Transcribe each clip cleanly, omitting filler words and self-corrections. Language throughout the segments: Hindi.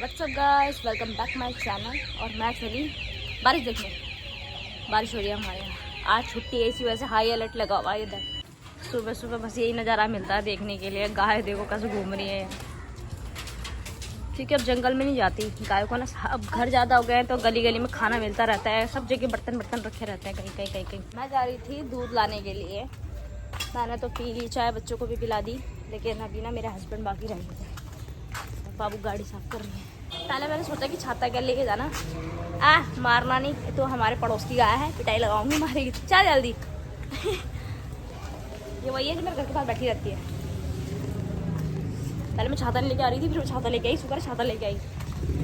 WhatsApp guys, welcome back my channel. और मैं चली बारिश देखने। बारिश हो रही है हमारे यहाँ। आज छुट्टी है, इसी वजह से हाई अलर्ट लगा हुआ है इधर। सुबह सुबह बस यही नज़ारा मिलता है देखने के लिए। गाय देखो कैसे घूम रही है यहाँ, क्योंकि अब जंगल में नहीं जाती गायों को ना। अब घर ज़्यादा हो गए हैं तो गली गली में खाना मिलता रहता है, सब जगह बर्तन बर्तन रखे रहते हैं कहीं कहीं कहीं कहीं। मैं जा रही थी दूध लाने के लिए। मैंने तो पी ली चाय, बच्चों को भी पिला दी, लेकिन अभी ना मेरे हस्बैंड बाकी रह गए थे। बाबू गाड़ी साफ कर रही है। पहले मैंने सोचा कि छाता क्या लेके जाना, मारना नहीं तो हमारे पड़ोस की गाय है, पिटाई लगाऊंगी, मारेगी। चल जल्दी। ये वही है जो मेरे घर के पास बैठी रहती है। पहले मैं छाता नहीं लेके आ रही थी, फिर मैं छाता लेके आई। शुक्र है छाता लेके आई।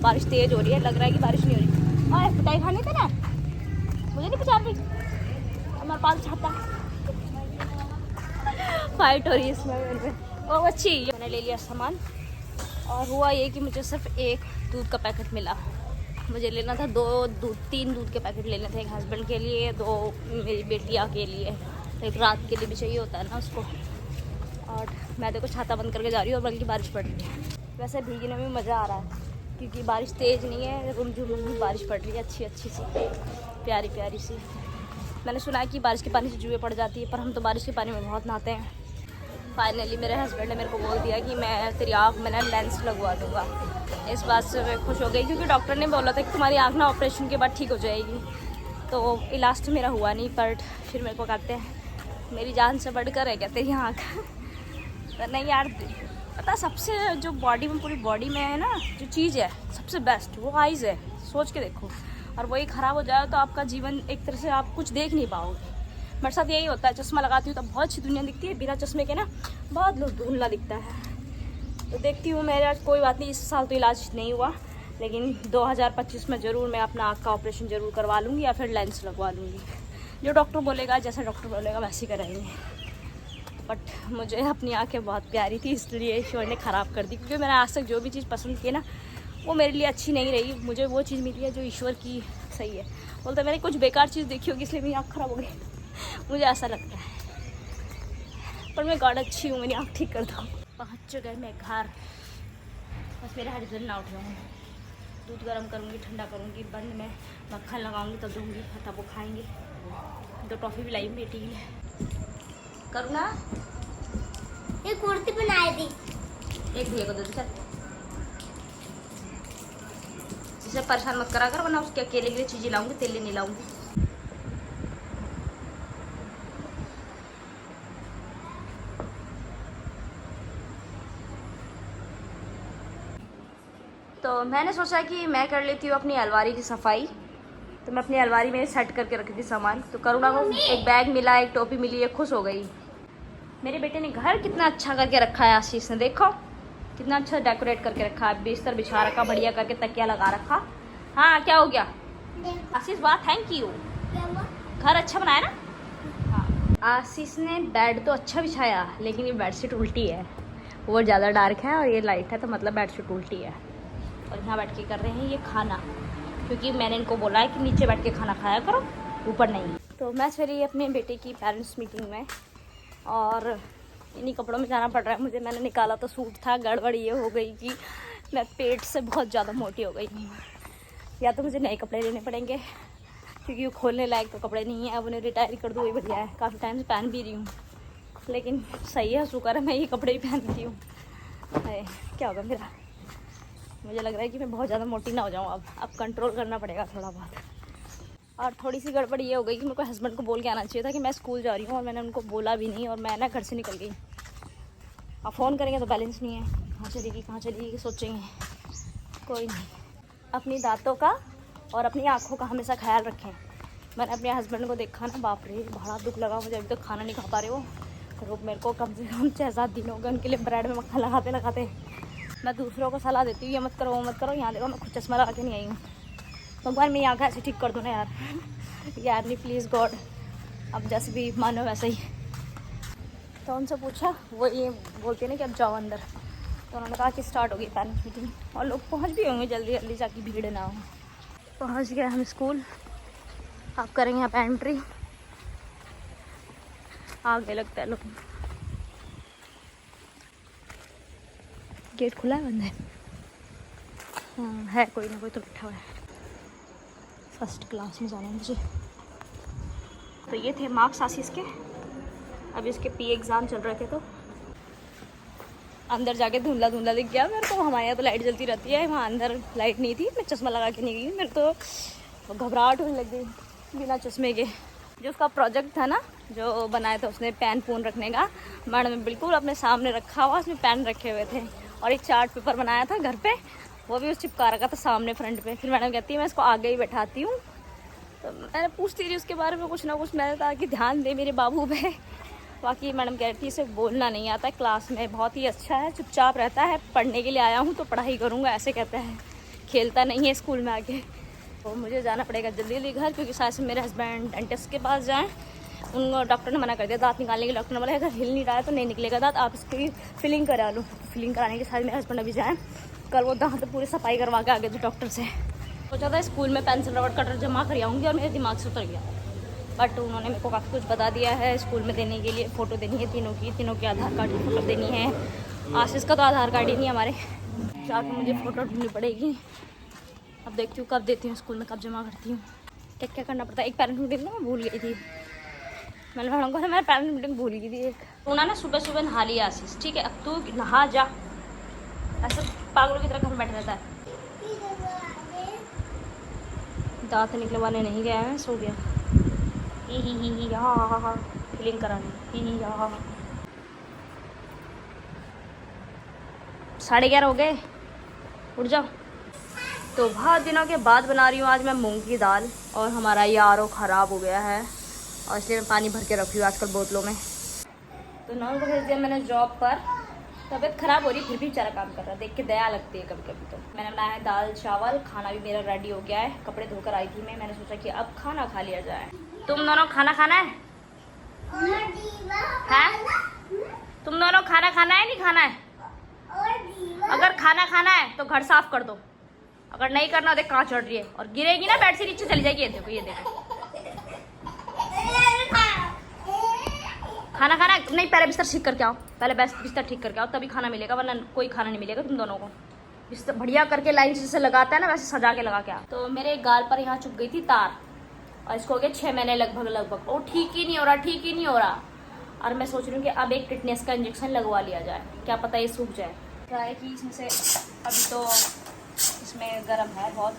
बारिश तेज हो रही है, लग रहा है कि बारिश नहीं हो रही। और पिटाई खाने थे ना, मुझे नहीं पहचान रही हमारे पास छाता। फाइट हो रही है इसमें। ओ अच्छी, मैंने ले लिया सामान। और हुआ ये कि मुझे सिर्फ एक दूध का पैकेट मिला। मुझे लेना था तीन दूध के पैकेट लेने थे। एक हस्बैंड के लिए, 2 मेरी बेटियाँ के लिए, एक रात के लिए भी चाहिए होता है ना उसको। और मैं देखो छाता बंद करके जा रही हूँ, और बल्कि बारिश पड़ रही है। वैसे भीगने में मज़ा आ रहा है, क्योंकि बारिश तेज़ नहीं है, रुम बारिश पड़ रही है, अच्छी सी, प्यारी प्यारी सी। मैंने सुना है कि बारिश के पानी से जुएँ पड़ जाती है, पर हम तो बारिश के पानी में बहुत नहाते हैं। फाइनली मेरे हस्बैंड ने मेरे को बोल दिया कि मैं तेरी आँख में ना लेंस लगवा दूँगा। इस बात से मैं खुश हो गई, क्योंकि डॉक्टर ने बोला था कि तुम्हारी आँख ना ऑपरेशन के बाद ठीक हो जाएगी। तो इलाज तो मेरा हुआ नहीं, बट फिर मेरे को कहते हैं मेरी जान से बढ़कर है क्या तेरी आँख। तो नहीं यार, पता सबसे जो बॉडी में, पूरी बॉडी में है ना जो चीज़ है सबसे बेस्ट, वो आइज़ है। सोच के देखो, और वही ख़राब हो जाए तो आपका जीवन एक तरह से आप कुछ देख नहीं पाओगे। मेरे साथ यही होता है, चश्मा लगाती हूँ तो बहुत अच्छी दुनिया दिखती है, बिना चश्मे के ना बहुत धुंधला दिखता है। तो देखती हूँ मेरा कोई बात नहीं, इस साल तो इलाज नहीं हुआ, लेकिन 2025 में ज़रूर मैं अपना आँख का ऑपरेशन ज़रूर करवा लूँगी, या फिर लेंस लगवा लूँगी। जो डॉक्टर बोलेगा, जैसा डॉक्टर बोलेगा वैसे ही कराएंगे। बट मुझे अपनी आँखें बहुत प्यारी थी, इसलिए ईश्वर ने ख़राब कर दी, क्योंकि मैंने आज तक जो भी चीज़ पसंद की ना वो मेरे लिए अच्छी नहीं रही। मुझे वो चीज़ मिली है जो ईश्वर की सही है। बोलते मैंने कुछ बेकार चीज़ देखी होगी इसलिए मेरी आँख ख़राब हो गई, मुझे ऐसा लगता है। पर मैं गॉड अच्छी हूँ, मेरी आँख ठीक कर दो। पहुँच चुके मैं घर, बस मेरे हस्बैंड ना उठ रहे हैं। दूध गर्म करूँगी, ठंडा करूँगी, बंद में मक्खन लगाऊँगी, तब दूँगी, तब वो खाएँगे। 2 टॉफ़ी भी लाई बेटी के लिए। करूँ ना, ये कुर्ती बनाई दी, एक भैया को दे दो चल। इसे परेशान मत करा कर, वरना उसके अकेले के लिए चीज़ें लाऊंगी, तेल नहीं लाऊंगी। तो मैंने सोचा कि मैं कर लेती हूँ अपनी अलमारी की सफाई। तो मैं अपनी अलमारी में सेट करके रखी थी सामान। तो करुणा को एक बैग मिला, एक टोपी मिली, एक खुश हो गई। मेरे बेटे ने घर कितना अच्छा करके रखा है। आशीष ने देखो कितना अच्छा डेकोरेट करके रखा है, बिस्तर बिछा रखा बढ़िया करके, तकिया लगा रखा। हाँ क्या हो गया आशीष? वाह थैंक यू, घर अच्छा बनाया ना। हाँ आशीष ने बेड तो अच्छा बिछाया, लेकिन ये बेडशीट उल्टी है। वो ज़्यादा डार्क है और ये लाइट है, तो मतलब बेडशीट उल्टी है। और यहाँ बैठ के कर रहे हैं ये खाना, क्योंकि मैंने इनको बोला है कि नीचे बैठ के खाना खाया करो, ऊपर नहीं। तो मैं चली अपने बेटे की पेरेंट्स मीटिंग में, और इन्हीं कपड़ों में जाना पड़ रहा है मुझे। मैंने निकाला तो सूट था, गड़बड़ ये हो गई कि मैं पेट से बहुत ज़्यादा मोटी हो गई हूँ। या तो मुझे नए कपड़े लेने पड़ेंगे, क्योंकि वो खोलने लायक तो कपड़े नहीं है। अब उन्हें रिटायर कर दूँ वही बढ़िया है, काफ़ी टाइम से पहन भी रही हूँ, लेकिन सही है, शुक्र है मैं ये कपड़े ही पहनती हूँ। क्या होगा मेरा, मुझे लग रहा है कि मैं बहुत ज़्यादा मोटी ना हो जाऊँ। अब कंट्रोल करना पड़ेगा थोड़ा बहुत। और थोड़ी सी गड़बड़ ये हो गई कि मेरे को हस्बैंड को बोल के आना चाहिए था कि मैं स्कूल जा रही हूँ, और मैंने उनको बोला भी नहीं, और मैं ना घर से निकल गई। अब फ़ोन करेंगे तो बैलेंस नहीं है, कहाँ चलेगी सोचेंगे। कोई नहीं, अपनी दांतों का और अपनी आँखों का हमेशा ख्याल रखें। मैंने अपने हस्बैंड को देखा ना, बाप रे बड़ा दुख लगा मुझे। अभी तक खाना नहीं खा पा रहे हो, तो मेरे को कम से कम 6-7 दिन हो गए उनके लिए ब्रेड में मक्खन लगाते। मैं दूसरों को सलाह देती हूँ ये मत करो वो मत करो, यहाँ देखो मैं खुद चश्मा लगा के नहीं आई हूँ। भगवान मेरी आँखें ऐसे ठीक कर दो ना यार। यार नहीं प्लीज़ गॉड, अब जैसे भी मानो वैसे ही। तो उनसे पूछा, वो ये बोलते ना कि अब जाओ अंदर। तो उन्होंने कहा कि स्टार्ट होगी पेरेंट्स मीटिंग, और लोग पहुँच भी होंगे जल्दी जल्दी, जाके भीड़ ना हो। पहुँच गए हम स्कूल, आप करेंगे यहाँ पे एंट्री। आगे लगता है लोग, गेट खुला है बंद है। है कोई ना कोई तो बैठा हुआ है। फर्स्ट क्लास में जाना है मुझे। तो ये थे मार्क्स आशीष के। अभी इसके पी एग्ज़ाम चल रहे थे तो अंदर जाके धुंधला धुंधला दिख गया मेरे को। हमारे यहाँ तो लाइट जलती रहती है, वहाँ अंदर लाइट नहीं थी। मैं चश्मा लगा के नहीं गई, मेरे तो घबराहट होने लग गई बिना चश्मे के। जो उसका प्रोजेक्ट था ना जो बनाया था उसने पेन पून रखने का, मैडम ने बिल्कुल अपने सामने रखा हुआ, उसमें पेन रखे हुए थे। और एक चार्ट पेपर बनाया था घर पे, वो भी उस चिपका रखा था सामने फ्रंट पे। फिर मैडम कहती है मैं इसको आगे ही बैठाती हूँ। तो मैंने पूछती रही उसके बारे में कुछ ना कुछ, मैंने कहा कि ध्यान दे मेरे बाबू पे। बाकी मैडम कह रही थी इसे बोलना नहीं आता है क्लास में, बहुत ही अच्छा है, चुपचाप रहता है, पढ़ने के लिए आया हूँ तो पढ़ाई करूँगा ऐसे कहता है, खेलता नहीं है स्कूल में आके। तो मुझे जाना पड़ेगा जल्दी जल्दी घर, क्योंकि शायद से मेरे हस्बैंड डेंटिस्ट के पास जाएँ। उन डॉक्टर ने मना कर दिया दांत निकालने के। डॉक्टर ने बोला अगर हिल नहीं रहा है तो नहीं निकलेगा दांत, आप इसकी फिलिंग करा लो। फिलिंग कराने के साथ मेरे हस्बैंड अभी जाएँ, कल वो दांत पूरी सफाई करवा के आ गए थे डॉक्टर से। सोचा था स्कूल में पेंसिल रबड़ कटर जमा कर आऊँगी और मेरे दिमाग से उतर गया, बट उन्होंने मेरे को काफ़ी कुछ बता दिया है स्कूल में देने के लिए। फ़ोटो देनी है तीनों की आधार कार्ड की फ़ोटो देनी है। आशीष का तो आधार कार्ड ही नहीं हमारे, जाकर मुझे फ़ोटो ढूंढनी पड़ेगी। अब देखती हूँ कब देती हूँ स्कूल में, कब जमा करती हूँ, क्या क्या करना पड़ता है। एक पेरेंट मीटिंग मैं भूल गई थी, मैंने मैडम को मैं पेरेंट मीटिंग भूल गई थी एक। उन्होंने सुबह सुबह नहा लिया आशीष, ठीक है अब तू नहा जा, ऐसे पागलों की तरह घर में बैठा रहता है। दांत निकलवाने नहीं गया है, सो गया। ही यहाँ फिलिंग करानी ही यहाँ। 11:30 हो गए, उठ जाओ। तो बहुत दिनों के बाद बना रही हूँ आज मैं मूंग की दाल, और हमारा ये आर.ओ ख़राब हो गया है और इसलिए मैं पानी भर के रखी हूँ आजकल बोतलों में। तो नॉन को भेज दिया मैंने जॉब पर, तबीयत ख़राब हो रही फिर भी बेचारा काम कर रहा है, देख के दया लगती है कभी कभी। तो मैंने बनाया है दाल चावल, खाना भी मेरा रेडी हो गया है। कपड़े धोकर आई थी मैंने सोचा कि अब खाना खा लिया जाए। तुम दोनों खाना खाना है? तुम दोनों खाना खाना है नहीं खाना है? अगर खाना खाना है तो घर साफ कर दो, अगर नहीं करना देख कहाँ चढ़ रही है और गिरेगी ना बेड से नीचे चली जाएगी। ये देखो ये देखो, खाना खाना नहीं, पहले बिस्तर ठीक करके आओ, पहले बिस्तर ठीक करके आओ तभी खाना मिलेगा, वरना कोई खाना नहीं मिलेगा तुम दोनों को। बिस्तर बढ़िया करके लाइन से जैसे लगाता है ना वैसे सजा के लगा के आओ। तो मेरे गाल पर यहाँ चुप गई थी तार, और इसको हो गया 6 महीने लगभग। वो ठीक ही नहीं हो रहा। और मैं सोच रही हूँ कि अब एक टिटनेस का इंजेक्शन लगवा लिया जाए, क्या पता ये सूख जाए। क्या है कि इसमें से अभी तो इसमें गर्म है बहुत,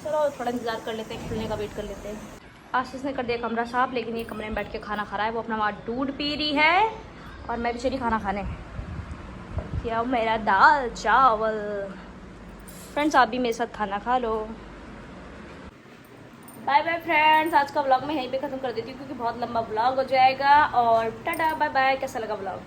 चलो थोड़ा इंतज़ार कर लेते हैं, खुलने का वेट कर लेते हैं। आशीष ने कर दिया कमरा साफ, लेकिन ये कमरे में बैठ के खाना खा रहा है। वो अपना वहाँ दूध पी रही है और मैं भी चली खाना खाने। क्या मेरा दाल चावल। फ्रेंड्स आप भी मेरे साथ खाना खा लो। बाय बाय फ्रेंड्स, आज का व्लॉग मैं यहीं पे ख़त्म कर देती हूँ क्योंकि बहुत लंबा व्लॉग हो जाएगा। और टाटा बाय बाय। कैसा लगा व्लॉग?